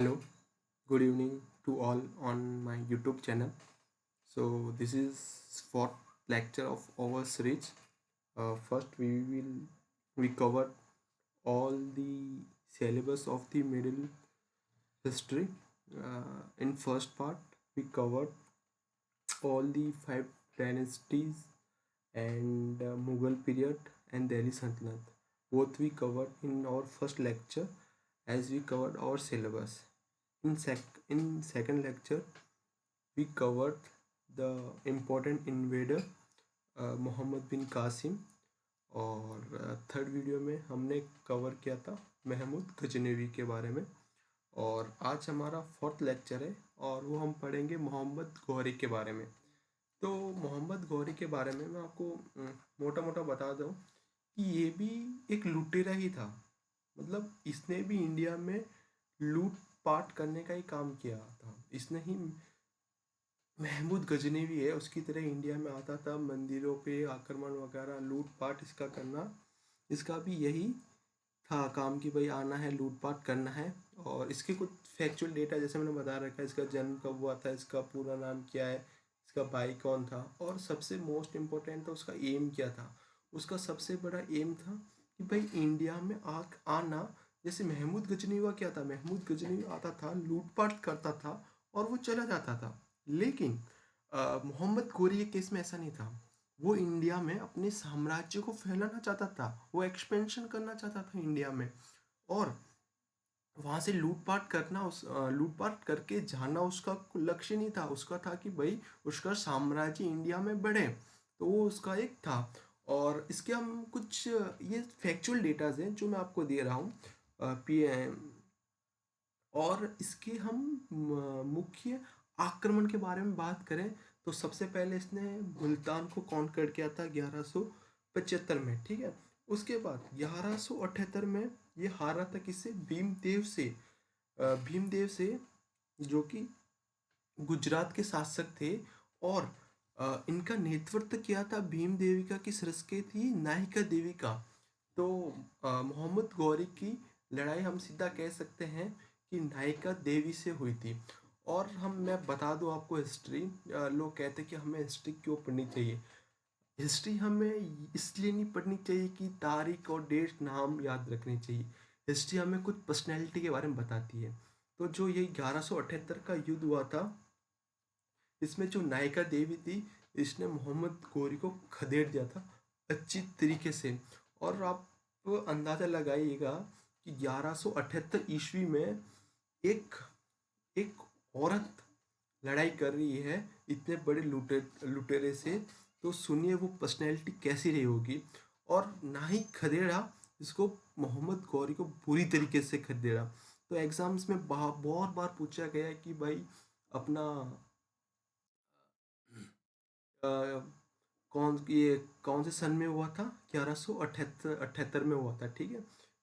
Hello, good evening to all on my YouTube channel. So this is fourth lecture of our series. First, we covered all the syllabus of the Middle History. In first part, we covered all the five dynasties and Mughal period and Delhi Sultanate. Both we covered in our first lecture as we covered our syllabus. In second lecture, we covered the important invader Mohammad बिन कासिम और third video में हमने cover किया था महमूद गजनवी के बारे में। और आज हमारा फोर्थ लेक्चर है और वो हम पढ़ेंगे मोहम्मद गौरी के बारे में। तो मोहम्मद गौरी के बारे में मैं आपको मोटा मोटा बता दूं कि ये भी एक लुटेरा ही था। मतलब इसने भी इंडिया में लूट पाट करने का ही काम किया था। इसने ही महमूद गजनवी है उसकी तरह इंडिया में आता था, मंदिरों पे आक्रमण वगैरह लूट पाट इसका करना। इसका भी यही था काम कि भाई आना है लूट पाट करना है। और इसके कुछ फैक्चुअल डेटा जैसे मैंने बता रखा है, इसका जन्म कब हुआ था, इसका पूरा नाम क्या है, इसका भाई कौन था, और सबसे मोस्ट इम्पोर्टेंट था उसका एम क्या था। उसका सबसे बड़ा एम था कि भाई इंडिया में आना। जैसे महमूद गजनवी का क्या था, महमूद गजनवी आता था, लूटपाट करता था और वो चला जाता था। लेकिन मोहम्मद गोरी के केस में ऐसा नहीं था। वो इंडिया में अपने साम्राज्य को फैलाना चाहता था, वो एक्सपेंशन करना चाहता था इंडिया में। और वहां से लूटपाट करना, उस लूटपाट करके जाना उसका लक्ष्य नहीं था। उसका था कि भाई उसका साम्राज्य इंडिया में बढ़े, तो वो उसका एक था। और इसके हम कुछ ये फैक्चुअल डेटाज हैं जो मैं आपको दे रहा हूँ। पी और इसके हम मुख्य आक्रमण के बारे में बात करें तो सबसे पहले इसने मुल्तान को कॉन्कर किया था 1175 में, ठीक है। उसके बाद 1178 में ये हारा था किससे, भीमदेव से। भीमदेव से जो कि गुजरात के शासक थे। और इनका नेतृत्व किया था भीम देविका की सरस्वती थी नायिका देवी का। तो मोहम्मद गौरी की लड़ाई हम सीधा कह सकते हैं कि नायिका देवी से हुई थी। और मैं बता दूं आपको हिस्ट्री। लोग कहते हैं कि हमें हिस्ट्री क्यों पढ़नी चाहिए। हिस्ट्री हमें इसलिए नहीं पढ़नी चाहिए कि तारीख और डेट नाम याद रखनी चाहिए। हिस्ट्री हमें कुछ पर्सनैलिटी के बारे में बताती है। तो जो ये 1178 का युद्ध हुआ था, इसमें जो नायिका देवी थी, इसने मोहम्मद गौरी को खदेड़ दिया था अच्छी तरीके से। और आप अंदाज़ा लगाइएगा कि 1178 ईस्वी में एक एक औरत लड़ाई कर रही है इतने बड़े लुटेरे से। तो सुनिए वो पर्सनैलिटी कैसी रही होगी। और ना ही खदेड़ा इसको, मोहम्मद गौरी को बुरी तरीके से खदेड़ा। तो एग्जाम्स में बहुत बार पूछा गया है कि भाई अपना अ, कौन से सन में हुआ था, 1178 में हुआ था, ठीक है।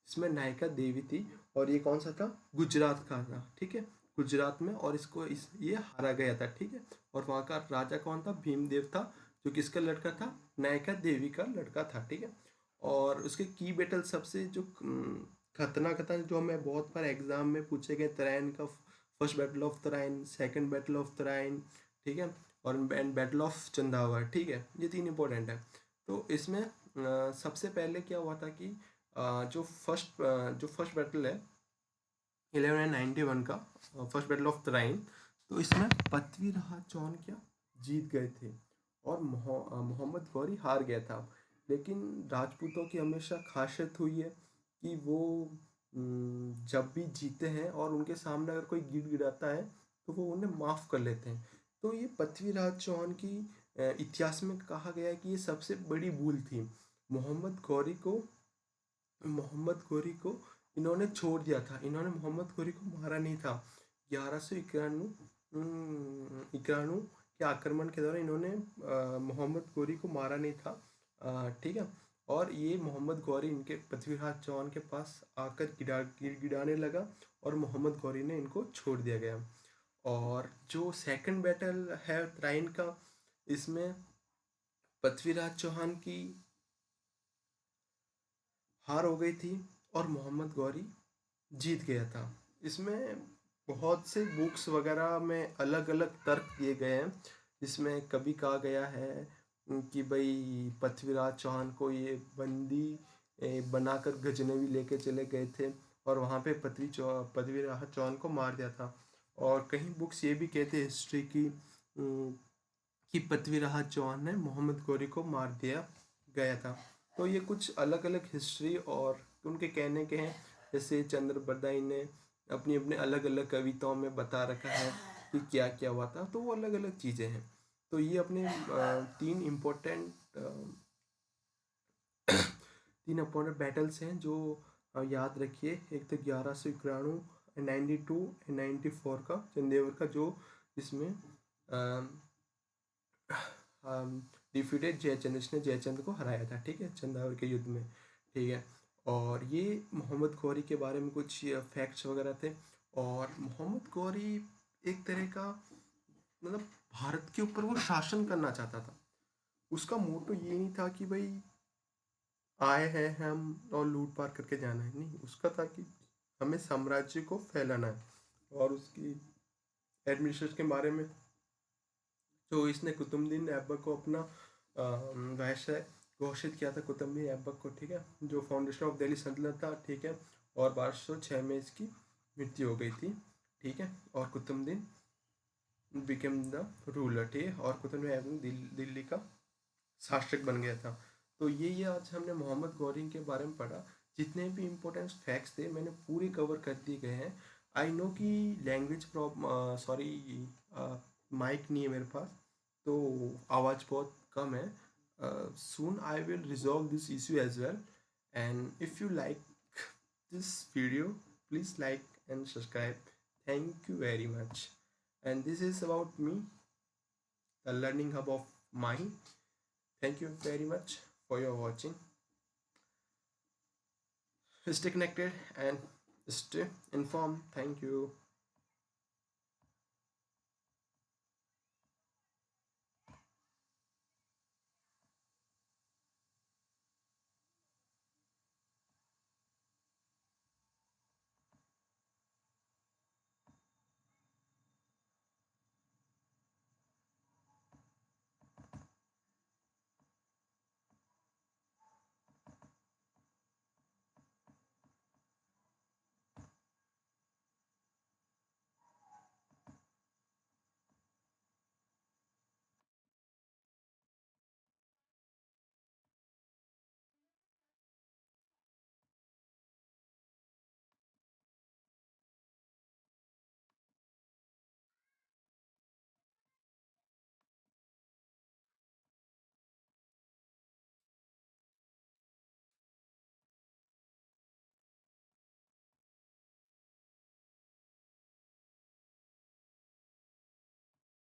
इसमें नायिका देवी थी और ये कौन सा था, गुजरात का था, ठीक है। गुजरात में, और ये हारा गया था, ठीक है। और वहाँ का राजा कौन था, भीमदेव था, जो किसका लड़का था, नायिका देवी का लड़का था, ठीक है। और उसके की बैटल सबसे जो खतरनाक था, जो हमें बहुत बार एग्जाम में पूछे गए, तराइन का first battle of Tarain, second battle of Tarain, ठीक है। और बैटल ऑफ चंदावर, ठीक है। ये तीन इंपॉर्टेंट है। तो इसमें सबसे पहले क्या हुआ था कि जो फर्स्ट बैटल है 1191 का, फर्स्ट बैटल ऑफ तराइन। तो इसमें पृथ्वीराज चौहान क्या जीत गए थे और मोहम्मद गौरी हार गया था। लेकिन राजपूतों की हमेशा खासियत हुई है कि वो जब भी जीते हैं और उनके सामने अगर कोई गिड़गिड़ाता है तो वो उन्हें माफ़ कर लेते हैं। तो ये पृथ्वीराज चौहान की इतिहास में कहा गया है कि ये सबसे बड़ी भूल थी। मोहम्मद गौरी को मोहम्मद गौरी को इन्होंने छोड़ दिया था, इन्होंने मोहम्मद गौरी को मारा नहीं था। 1191 के आक्रमण के दौरान इन्होंने मोहम्मद गौरी को मारा नहीं था, ठीक है। और ये मोहम्मद गौरी इनके पृथ्वीराज चौहान के पास आकर गिड़गिड़ाने लगा और मोहम्मद गौरी ने इनको छोड़ दिया गया। और जो सेकंड बैटल है तराइन का, इसमें पृथ्वीराज चौहान की हार हो गई थी और मोहम्मद गौरी जीत गया था। इसमें बहुत से बुक्स वगैरह में अलग अलग तर्क दिए गए हैं, जिसमें कभी कहा गया है कि भाई पृथ्वीराज चौहान को ये बंदी बनाकर गजनवी लेके चले गए थे और वहाँ पे पृथ्वीराज चौहान को मार दिया था। और कहीं बुक्स ये भी कहते हैं हिस्ट्री की कि पृथ्वीराज चौहान ने मोहम्मद गौरी को मार दिया गया था। तो ये कुछ अलग अलग हिस्ट्री और उनके कहने के हैं। जैसे चंद्र बरदाई ने अपनी अपने अलग अलग कविताओं में बता रखा है कि क्या क्या हुआ था, तो वो अलग अलग चीज़ें हैं। तो ये अपने तीन इम्पोर्टेंट तीन इम्पोर्टेंट बैटल्स हैं जो याद रखिए। एक तो 1191, 92 94 का चंदेवर का, जो इसमें डिफीटेड जयचंद, इसने जयचंद को हराया था, ठीक है, चंदावर के युद्ध में, ठीक है। और ये मोहम्मद गौरी के बारे में कुछ फैक्ट्स वगैरह थे। और मोहम्मद गौरी एक तरह का, मतलब भारत के ऊपर वो शासन करना चाहता था। उसका मोटो ये नहीं था कि भाई आए हैं हम और लूट पाट करके जाना है, नहीं, उसका था कि हमें साम्राज्य को फैलाना है। और उसकी एडमिनिस्ट्रेशन के बारे में, तो इसने कुतुबुद्दीन ऐबक को अपना वायसराय घोषित किया था, कुतुबुद्दीन ऐबक को, ठीक है, जो फाउंडेशन ऑफ दिल्ली सल्तनत था, ठीक है। और 1206 में इसकी मृत्यु हो गई थी, ठीक है। और कुतुबुद्दीन बिकेम द रूलर, ठीक है, और कुतुबुद्दीन ऐबक दिल्ली का शासक बन गया था। तो ये आज हमने मोहम्मद गौरी के बारे में पढ़ा। जितने भी इम्पोर्टेंट फैक्ट्स थे मैंने पूरे कवर कर दिए गए हैं। आई नो कि लैंग्वेज प्रॉब्लम, सॉरी, माइक नहीं है मेरे पास, तो आवाज़ बहुत कम है। Soon I will resolve this issue as well. And if you like this video, please like and subscribe. Thank you very much. And this is about me, the learning hub of mine. Thank you very much for your watching. Stay connected and stay informed. Thank you.